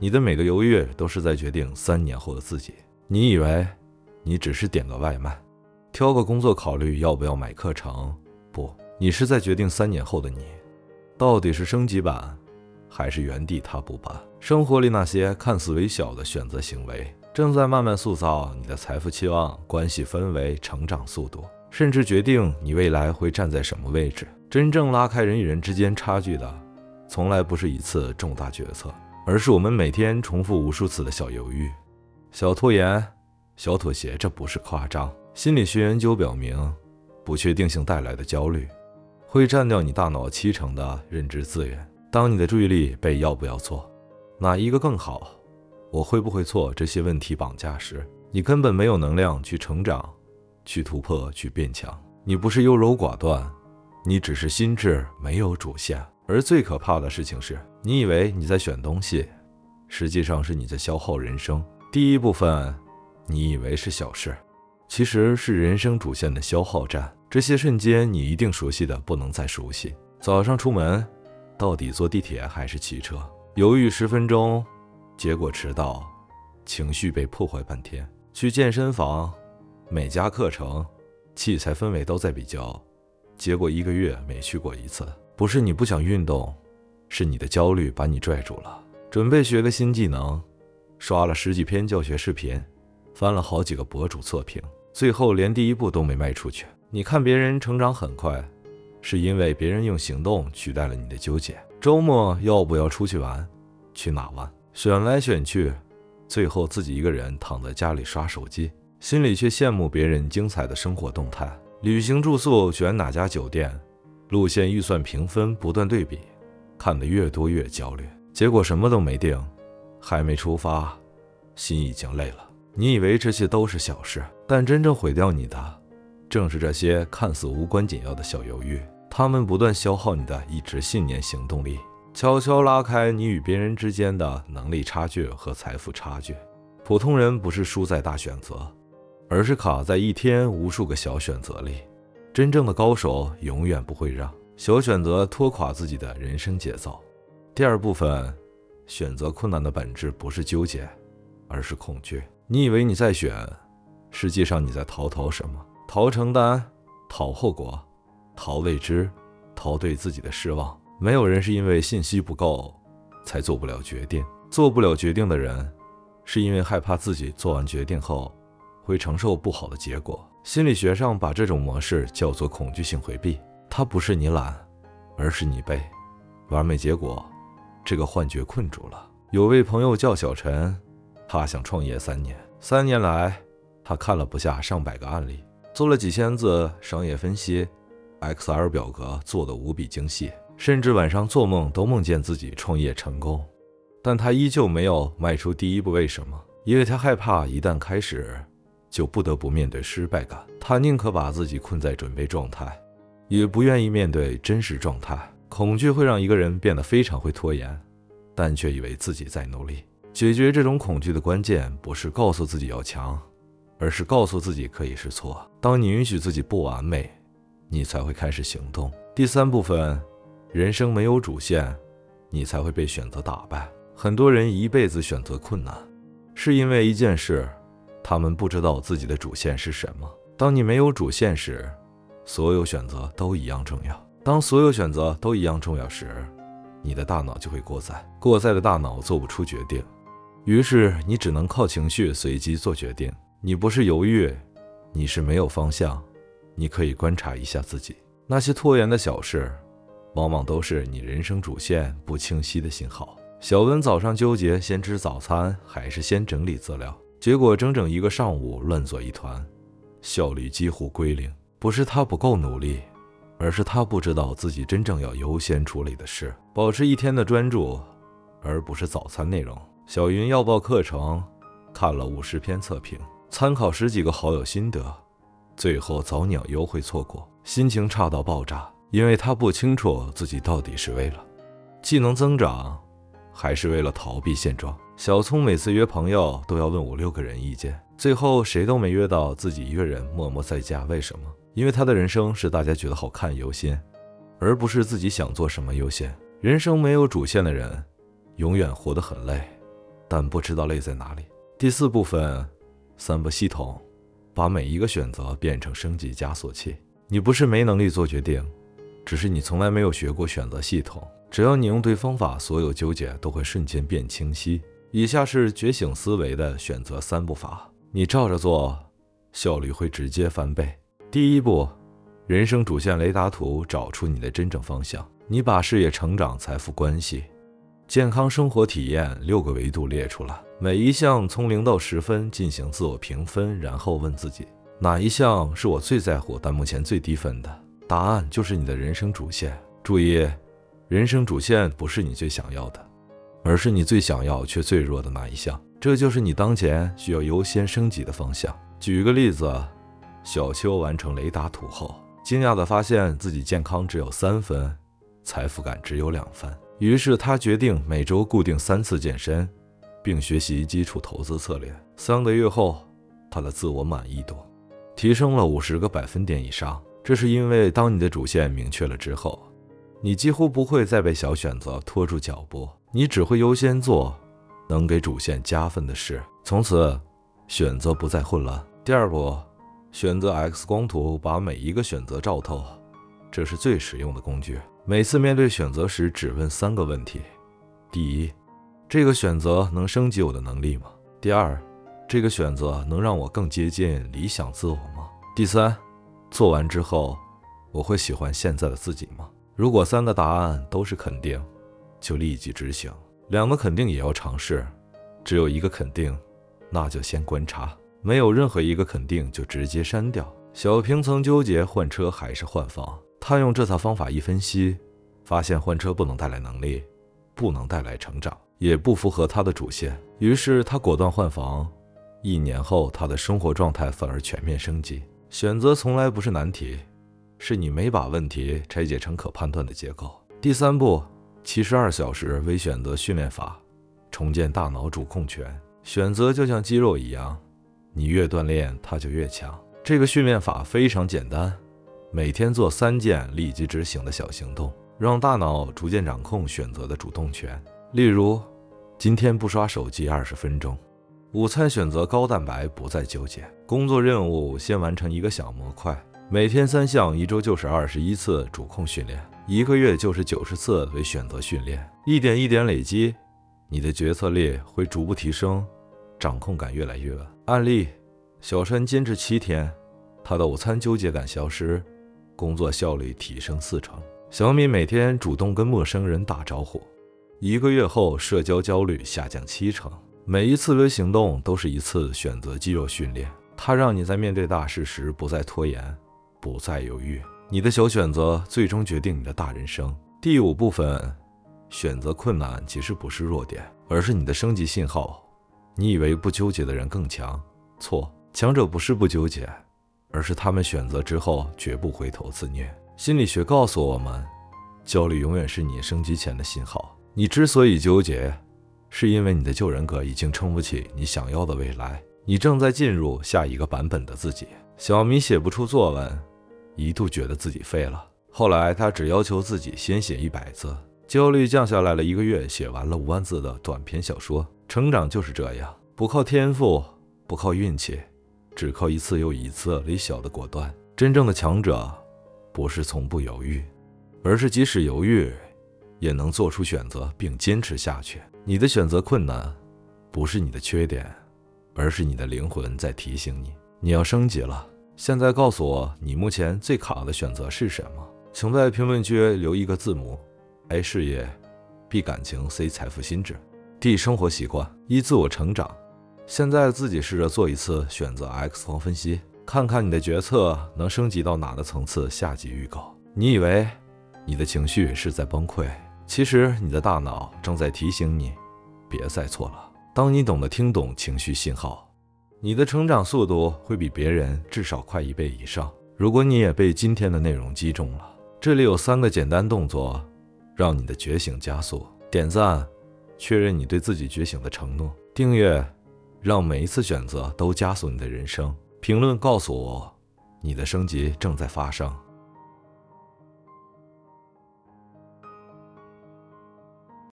你的每个犹豫都是在决定3年后的自己。你以为你只是点个外卖，挑个工作考虑要不要买课程，不，你是在决定3年后的你，到底是升级版还是原地踏步版。生活里那些看似微小的选择行为，正在慢慢塑造你的财富期望、关系氛围、成长速度，甚至决定你未来会站在什么位置。真正拉开人与人之间差距的，从来不是一次重大决策，而是我们每天重复无数次的小犹豫、小拖延、小妥协。这不是夸张。心理学研究表明，不确定性带来的焦虑会占掉你大脑70%的认知资源。当你的注意力被要不要做、哪一个更好、我会不会错这些问题绑架时，你根本没有能量去成长、去突破、去变强。你不是优柔寡断，你只是心智没有主线。而最可怕的事情是，你以为你在选东西，实际上是你在消耗人生。第一部分你以为是小事，其实是人生主线的消耗战。这些瞬间你一定熟悉的不能再熟悉。早上出门，到底坐地铁还是骑车？犹豫10分钟，结果迟到，情绪被破坏半天。去健身房，每家课程器材氛围都在比较，结果1个月没去过一次。不是你不想运动，是你的焦虑把你拽住了。准备学个新技能，刷了10几篇教学视频，翻了好几个博主测评，最后连第一步都没迈出去。你看别人成长很快，是因为别人用行动取代了你的纠结。周末要不要出去玩？去哪玩？选来选去，最后自己一个人躺在家里刷手机，心里却羡慕别人精彩的生活动态。旅行住宿选哪家酒店，路线预算评分不断对比，看得越多越焦虑。结果什么都没定，还没出发，心已经累了。你以为这些都是小事，但真正毁掉你的，正是这些看似无关紧要的小犹豫。他们不断消耗你的意志、信念、行动力，悄悄拉开你与别人之间的能力差距和财富差距。普通人不是输在大选择，而是卡在一天无数个小选择里。真正的高手永远不会让小选择拖垮自己的人生节奏。第二部分，选择困难的本质不是纠结，而是恐惧。你以为你在选，实际上你在逃什么？逃承担，逃后果，逃未知，逃对自己的失望。没有人是因为信息不够才做不了决定，做不了决定的人是因为害怕自己做完决定后会承受不好的结果。心理学上把这种模式叫做恐惧性回避，它不是你懒，而是你被完美结果这个幻觉困住了。有位朋友叫小陈，他想创业3年来他看了不下上百个案例，做了几千字商业分析， Excel 表格做得无比精细，甚至晚上做梦都梦见自己创业成功。但他依旧没有迈出第一步。为什么？因为他害怕一旦开始就不得不面对失败感。他宁可把自己困在准备状态，也不愿意面对真实状态。恐惧会让一个人变得非常会拖延，但却以为自己在努力。解决这种恐惧的关键不是告诉自己要强，而是告诉自己可以是错。当你允许自己不完美，你才会开始行动。第三部分，人生没有主线，你才会被选择打败。很多人一辈子选择困难，是因为一件事，他们不知道自己的主线是什么。当你没有主线时，所有选择都一样重要。当所有选择都一样重要时，你的大脑就会过载，过载的大脑做不出决定，于是你只能靠情绪随机做决定。你不是犹豫，你是没有方向。你可以观察一下自己，那些拖延的小事，往往都是你人生主线不清晰的信号。小文早上纠结先吃早餐还是先整理资料，结果整整1个上午乱作一团，效率几乎归零。不是他不够努力，而是他不知道自己真正要优先处理的事。保持一天的专注，而不是早餐内容。小云要报课程，看了50篇测评，参考10几个好友心得，最后早鸟优惠错过，心情差到爆炸，因为他不清楚自己到底是为了技能增长，还是为了逃避现状。小聪每次约朋友都要问5、6个人意见，最后谁都没约到，自己一个人默默在家。为什么？因为他的人生是大家觉得好看优先，而不是自己想做什么优先。人生没有主线的人永远活得很累，但不知道累在哪里。第4部分，3步系统，把每一个选择变成升级加速器。你不是没能力做决定，只是你从来没有学过选择系统。只要你用对方法，所有纠结都会瞬间变清晰。以下是觉醒思维的选择3步法，你照着做，效率会直接翻倍。第1步，人生主线雷达图，找出你的真正方向。你把事业、成长、财富、关系、健康、生活体验6个维度列出来，每一项从0到10分进行自我评分，然后问自己，哪一项是我最在乎但目前最低分的？答案就是你的人生主线。注意，人生主线不是你最想要的，而是你最想要却最弱的那一项，这就是你当前需要优先升级的方向。举个例子，小邱完成雷达图后，惊讶地发现自己健康只有3分，财富感只有2分。于是他决定每周固定3次健身，并学习基础投资策略。3个月后，他的自我满意度提升了50个百分点以上。这是因为当你的主线明确了之后，你几乎不会再被小选择拖住脚步，你只会优先做能给主线加分的事。从此，选择不再混乱。第2步，选择 X 光图，把每一个选择照透。这是最实用的工具。每次面对选择时，只问3个问题：第一，这个选择能升级我的能力吗？第二，这个选择能让我更接近理想自我吗？第三，做完之后，我会喜欢现在的自己吗？如果3个答案都是肯定，就立即执行；2个肯定也要尝试；只有1个肯定，那就先观察；没有任何1个肯定，就直接删掉。小平曾纠结换车还是换房，他用这套方法一分析，发现换车不能带来能力，不能带来成长，也不符合他的主线。于是他果断换房。1年后，他的生活状态反而全面升级。选择从来不是难题，是你没把问题拆解成可判断的结构。第3步，72小时微选择训练法，重建大脑主控权。选择就像肌肉一样，你越锻炼它就越强。这个训练法非常简单，每天做3件立即执行的小行动，让大脑逐渐掌控选择的主动权。例如，今天不刷手机20分钟，午餐选择高蛋白，不再纠结。工作任务先完成1个小模块，每天3项，1周就是21次主控训练，1个月就是90次为选择训练。一点一点累积，你的决策力会逐步提升，掌控感越来越稳。案例：小山坚持7天，他的午餐纠结感消失，工作效率提升40%。小米每天主动跟陌生人打招呼，1个月后社交焦虑下降70%。每一次微行动都是一次选择肌肉训练，它让你在面对大事时不再拖延，不再犹豫。你的小选择最终决定你的大人生。第5部分，选择困难其实不是弱点，而是你的升级信号。你以为不纠结的人更强，错，强者不是不纠结，而是他们选择之后绝不回头自虐。心理学告诉我们，焦虑永远是你升级前的信号。你之所以纠结，是因为你的旧人格已经撑不起你想要的未来，你正在进入下一个版本的自己。小米写不出作文，一度觉得自己废了，后来他只要求自己先写100字，焦虑降下来了，1个月写完了5万字的短篇小说。成长就是这样，不靠天赋，不靠运气，只靠一次又一次微小的果断。真正的强者不是从不犹豫，而是即使犹豫也能做出选择并坚持下去。你的选择困难不是你的缺点，而是你的灵魂在提醒你，你要升级了。现在告诉我，你目前最卡的选择是什么？请在评论区留1个字母： A 事业， B 感情， C 财富心智， D 生活习惯， E 自我成长。现在自己试着做一次选择 X 光分析，看看你的决策能升级到哪个层次。下集预告：你以为你的情绪是在崩溃，其实你的大脑正在提醒你，别再错了。当你懂得听懂情绪信号，你的成长速度会比别人至少快1倍以上。如果你也被今天的内容击中了，这里有3个简单动作，让你的觉醒加速。点赞，确认你对自己觉醒的承诺；订阅，让每一次选择都加速你的人生；评论告诉我，你的升级正在发生。